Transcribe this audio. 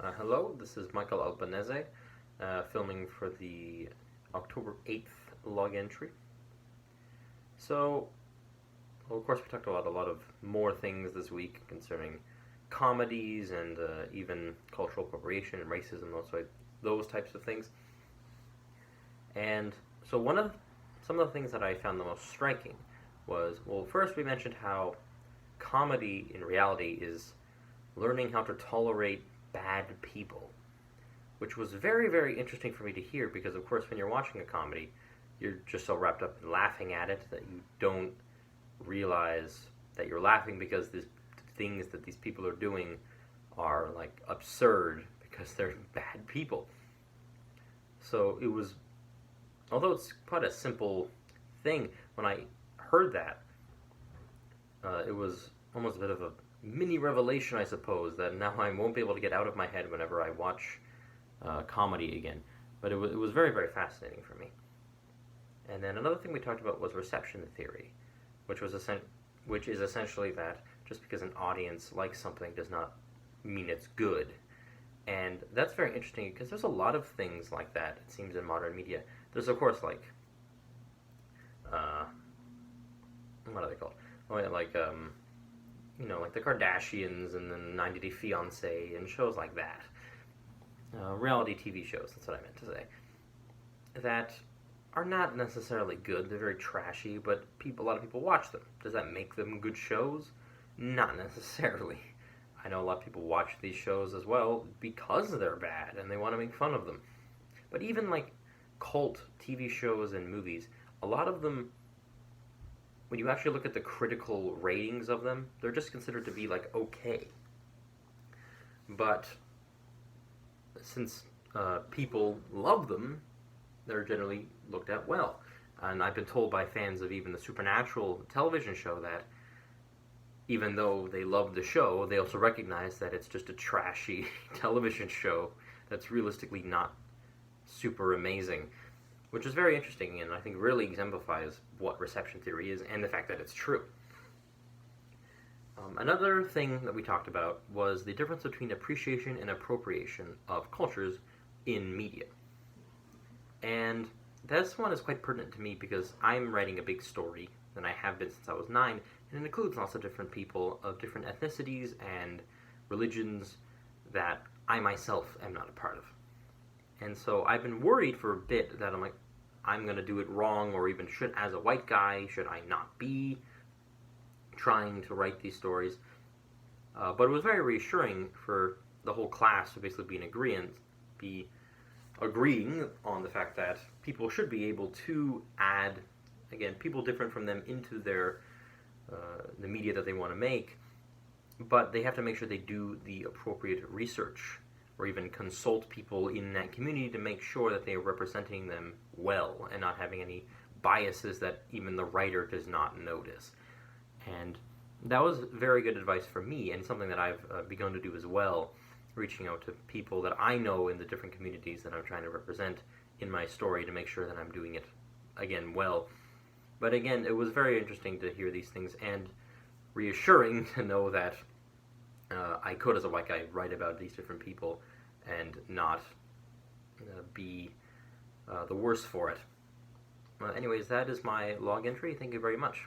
Hello, this is Michael Albanese, filming for the October 8th log entry. So, well, of course, we talked about a lot of more things this week concerning comedies and even cultural appropriation and racism, those types of things. And so, some of the things that I found the most striking was, well, first we mentioned how comedy in reality is learning how to tolerate bad people, which was very, very interesting for me to hear because, of course, when you're watching a comedy, you're just so wrapped up in laughing at it that you don't realize that you're laughing because the things that these people are doing are like absurd because they're bad people. So it was, although it's quite a simple thing, when I heard that, it was almost a bit of a mini revelation, I suppose, that now I won't be able to get out of my head whenever I watch comedy again. But it was very, very fascinating for me. And then another thing we talked about was reception theory, which is essentially that just because an audience likes something does not mean it's good. And that's very interesting because there's a lot of things like that, it seems, in modern media. There's, of course, like, what are they called? Oh, yeah, like, like the Kardashians and then 90 Day Fiancé and shows like that. Reality TV shows, that's what I meant to say. That are not necessarily good. They're very trashy, but a lot of people watch them. Does that make them good shows? Not necessarily. I know a lot of people watch these shows as well because they're bad and they want to make fun of them. But even like cult TV shows and movies, a lot of them, when you actually look at the critical ratings of them, they're just considered to be like okay. But since people love them, they're generally looked at well. And I've been told by fans of even the Supernatural television show that even though they love the show, they also recognize that it's just a trashy television show that's realistically not super amazing, which is very interesting and I think really exemplifies what reception theory is and the fact that it's true. Another thing that we talked about was the difference between appreciation and appropriation of cultures in media. And this one is quite pertinent to me because I'm writing a big story, and I have been since I was 9, and it includes lots of different people of different ethnicities and religions that I myself am not a part of. And so I've been worried for a bit that I'm going to do it wrong, or even as a white guy, should I not be trying to write these stories? But it was very reassuring for the whole class to basically be agreeing on the fact that people should be able to add, again, people different from them into the media that they want to make, but they have to make sure they do the appropriate research or even consult people in that community to make sure that they are representing them well and not having any biases that even the writer does not notice. And that was very good advice for me and something that I've begun to do as well, reaching out to people that I know in the different communities that I'm trying to represent in my story to make sure that I'm doing it, again, well. But again, it was very interesting to hear these things and reassuring to know that I could, as a white guy, write about these different people and not be the worse for it. Anyways, that is my log entry. Thank you very much.